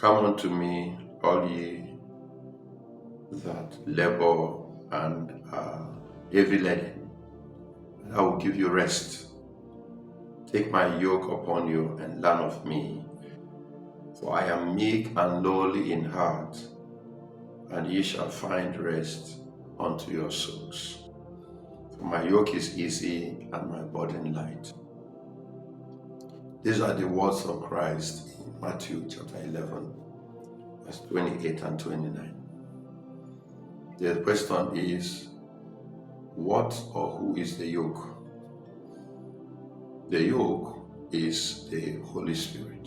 Come unto me, all ye that labor and are heavy laden, and I will give you rest. Take my yoke upon you and learn of me, for I am meek and lowly in heart, and ye shall find rest unto your souls. For my yoke is easy and my burden light. These are the words of Christ in Matthew chapter 11, verse 28 and 29. The question is, what or who is the yoke? The yoke is the Holy Spirit.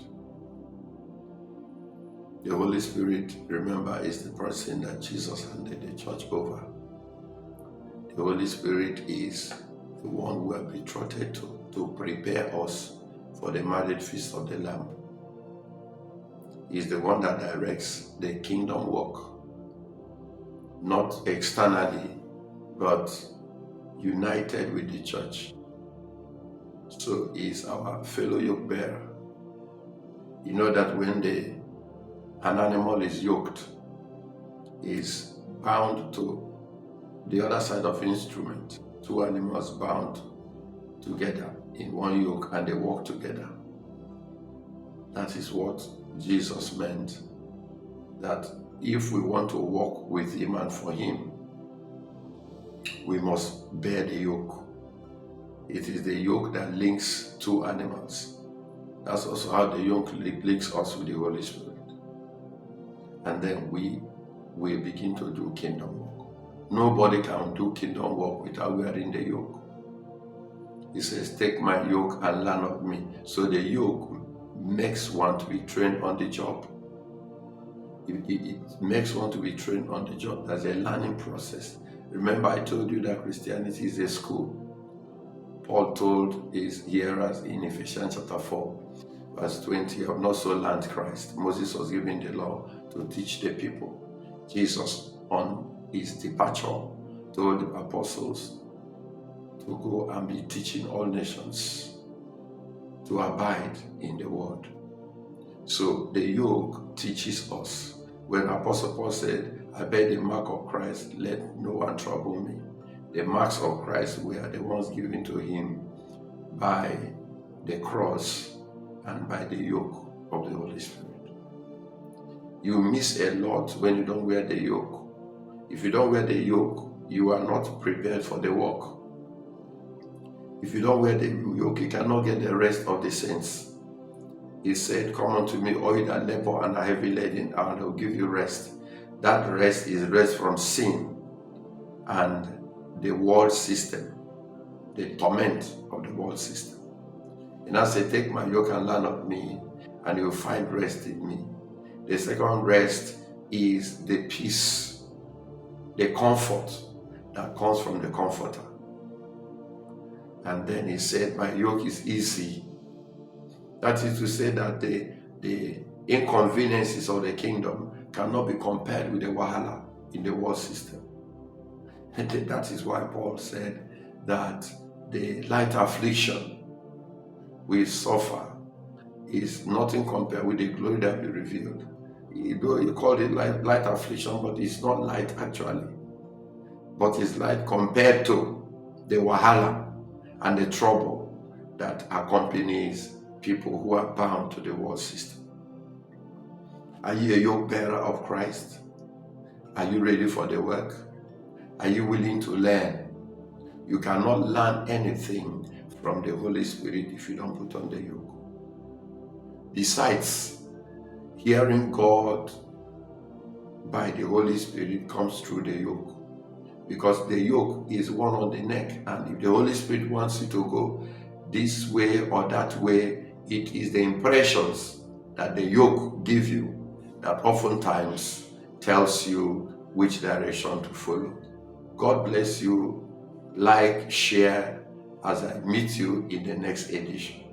The Holy Spirit, remember, is the person that Jesus handed the church over. The Holy Spirit is the one we are betrothed to prepare us for the marriage feast of the Lamb. He is the one that directs the kingdom work, not externally, but united with the church. So he is our fellow yoke bearer. You know that when an animal is yoked, is bound to the other side of the instrument. Two animals bound together in one yoke, and they walk together. That is what Jesus meant, that if we want to walk with him and for him, we must bear the yoke. It is the yoke that links two animals. That's also how the yoke links us with the Holy Spirit. And then we begin to do kingdom work. Nobody can do kingdom work without wearing the yoke. He says, take my yoke and learn of me. So the yoke makes one to be trained on the job. It makes one to be trained on the job. There's a learning process. Remember, I told you that Christianity is a school. Paul told his hearers in Ephesians chapter 4, verse 20, you have not so learned Christ. Moses was given the law to teach the people. Jesus, on his departure, told the apostles to go and be teaching all nations, to abide in the word. So the yoke teaches us. When Apostle Paul said, I bear the mark of Christ, let no one trouble me. The marks of Christ were the ones given to him by the cross and by the yoke of the Holy Spirit. You miss a lot when you don't wear the yoke. If you don't wear the yoke, you are not prepared for the work. If you don't wear the yoke, you cannot get the rest of the saints. He said, come unto me, all you that labor and are heavy laden, and I will give you rest. That rest is rest from sin and the world system, the torment of the world system. And I say, take my yoke and learn of me, and you will find rest in me. The second rest is the peace, the comfort that comes from the Comforter. And then he said, my yoke is easy. That is to say that the inconveniences of the kingdom cannot be compared with the wahala in the world system. And that is why Paul said that the light affliction we suffer is nothing compared with the glory that will be revealed. You call it light affliction, but it's not light actually. But it's light compared to the wahala and the trouble that accompanies people who are bound to the world system. Are you a yoke bearer of Christ? Are you ready for the work? Are you willing to learn? You cannot learn anything from the Holy Spirit if you don't put on the yoke. Besides, hearing God by the Holy Spirit comes through the yoke. Because the yoke is one on the neck, and if the Holy Spirit wants you to go this way or that way, it is the impressions that the yoke gives you that oftentimes tells you which direction to follow. God bless you. Like, share as I meet you in the next edition.